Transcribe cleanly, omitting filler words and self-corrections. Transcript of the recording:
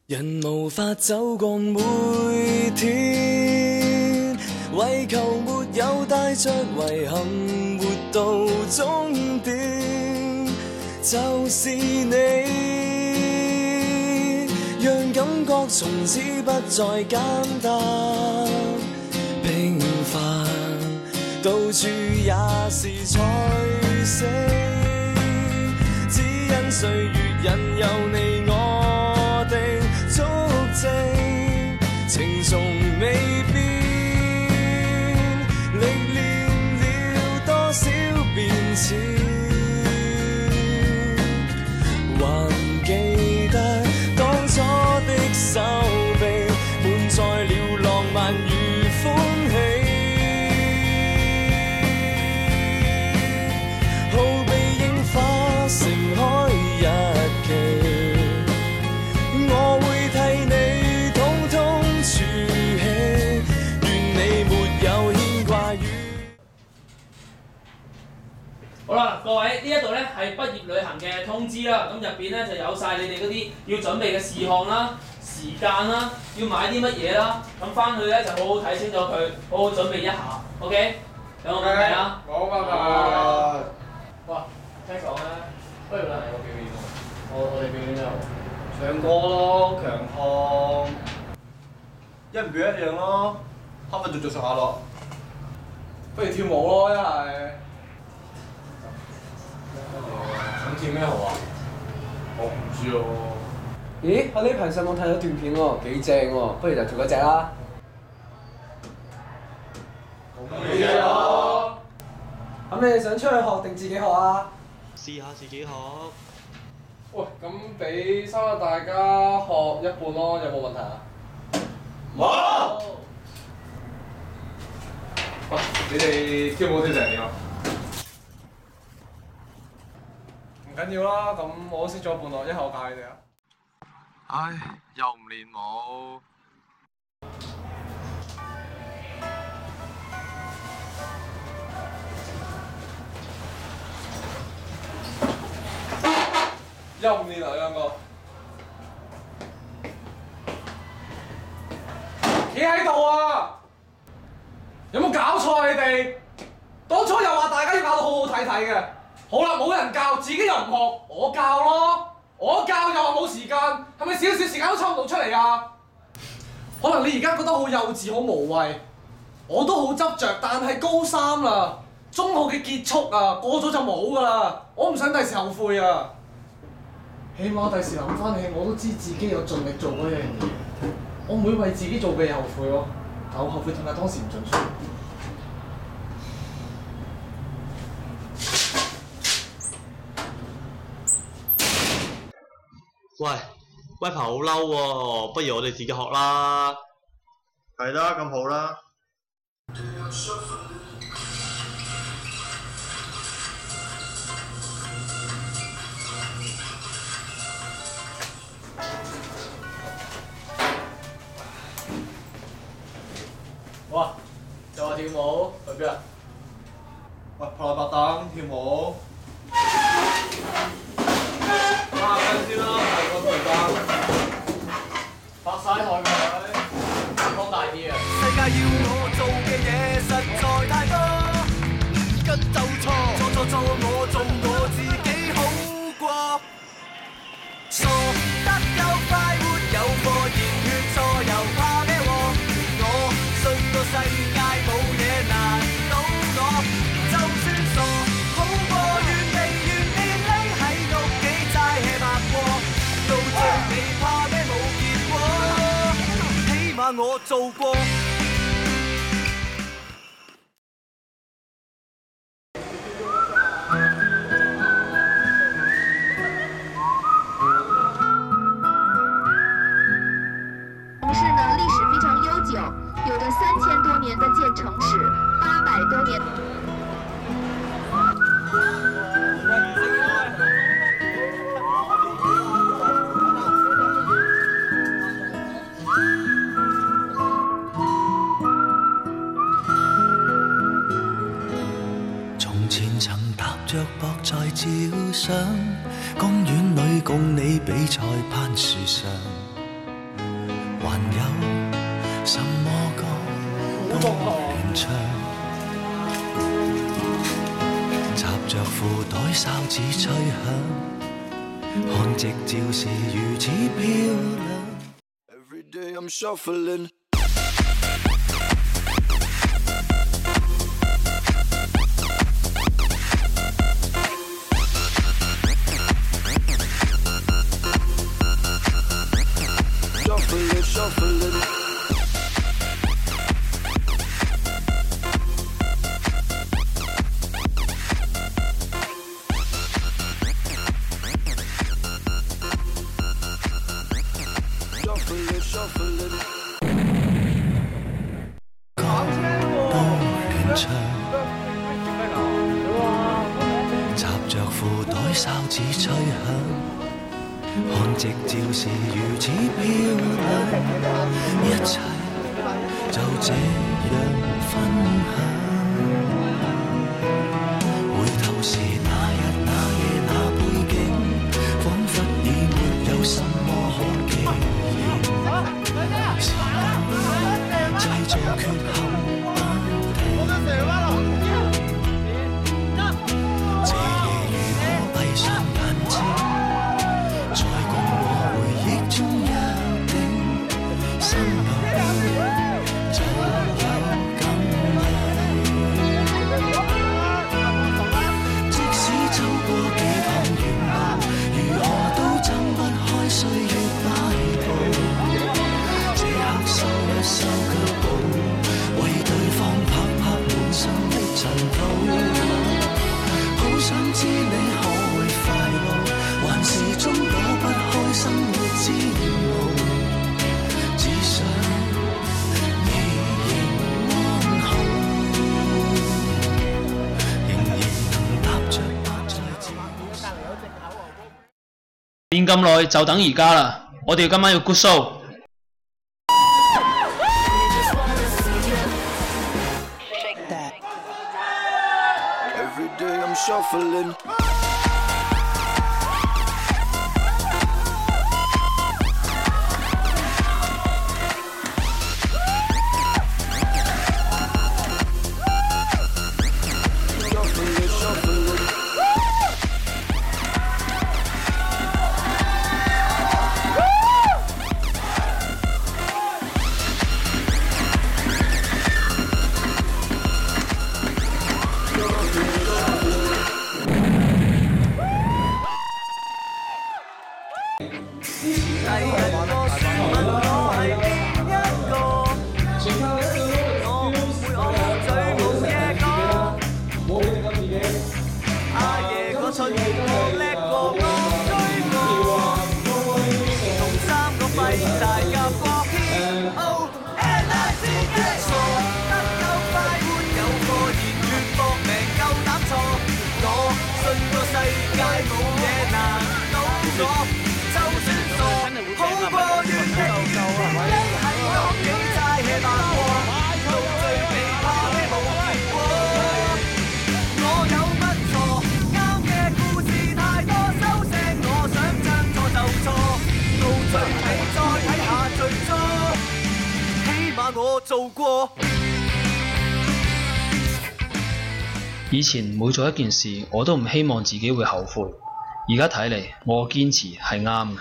人無法走過每天，為求沒有帶着遺憾活到終點，就是你，讓感覺從此不再簡單平凡，到處也是彩色，只因歲月引誘你我的足跡，情從未變，歷練了多少變遷，還記得當初的手臂，滿載了浪漫與歡喜，好比櫻花盛開日期。我會替你統統儲起，願你沒有牽掛於。好啦，各位呢一度咧係畢業旅行嘅通知啦，咁入邊咧就有晒你哋嗰啲要準備嘅事項啦、時間啦、要買啲乜嘢啦，咁翻去咧就好好睇清楚佢，好好準備一下 ，OK？ 有冇問題啊？冇問題。哇，聽講咧，不如嚟個表演喎，我哋表演咩喎？唱歌咯，強項，一唔表一樣咯，黑粉做上下落。不如跳舞咯，一係。想跳咩好啊？我唔知喎。咦，我呢排上網睇咗段片喎，幾正喎，不如就做嗰只啦。幾隻咯？咁你哋想出去學定自己學啊？試下自己學。喂，咁俾收咗大家學一半咯，有冇問題啊？冇。喂，你哋跳舞跳成點啊？唔緊要啦，咁我都識咗一半咯，一係我教你哋啊。唉，又唔練舞。又唔練啊，兩個。企喺度啊！有冇搞錯啊你哋？當初又話大家要教到好好睇睇嘅，好啦，冇人教，自己又唔學，我教咯。我教又話冇時間，係咪少少時間都抽唔到出嚟啊？可能你而家覺得好幼稚、好無謂，我都好執着，但係高三啦，中學嘅結束啊，過咗就冇噶啦，我唔想第時後悔啊！起碼第時諗翻起，我都知自己有盡力做嗰樣嘢，我唔會為自己做嘅嘢後悔咯。但我後悔點解當時唔盡全。喂，威鵬好嬲喎，不如我哋自己學啦。係啦，咁好啦。哇！就話跳舞去邊啊？喂，拍台白凳跳舞。拍緊先啦，係個台凳。拍晒台佢，放大啲啊！世界要我做嘅嘢實在太多，唔跟就錯，錯我做我自己好過。傻得有快活有貨，熱血錯又怕咩禍？我信個世界冇嘢難倒我，就算傻好過原地匿喺屋企齋 hea 白過，到最尾怕咩冇結果，起碼我做過。城市呢历史非常悠久，有着3000多年的建城史，800多年。從前曾踏着膊在照相，公園裏共你比賽攀樹上，還有什麼歌都亂唱，插着褲袋哨子吹響，看夕照是如此漂亮。Every day I'm shuffling. Shuffling.都亂唱，插着褲袋哨子吹響，看夕照是如此漂亮，一切就這樣分享。回頭時那日那夜那背景，彷彿已沒有什麼可紀念。時間製造缺陷不停，這夜如果閉上眼睛，在共和回憶中約定，心裏就有感應。即使走過幾趟遠路，如何都睜不開歲月擺布，這刻收一收腳步，為對方拍拍滿身的塵土。好想知你可會快樂，還是終躲不開生活之路，只想你仍安好，仍然能踏着踏在自由。練咁耐就等而家啦，我哋今晚要 good show。Every day I'm shuffling. Shuffling. 我做過。以前每做一件事，我都唔希望自己會後悔。而家睇嚟，我嘅堅持係啱嘅。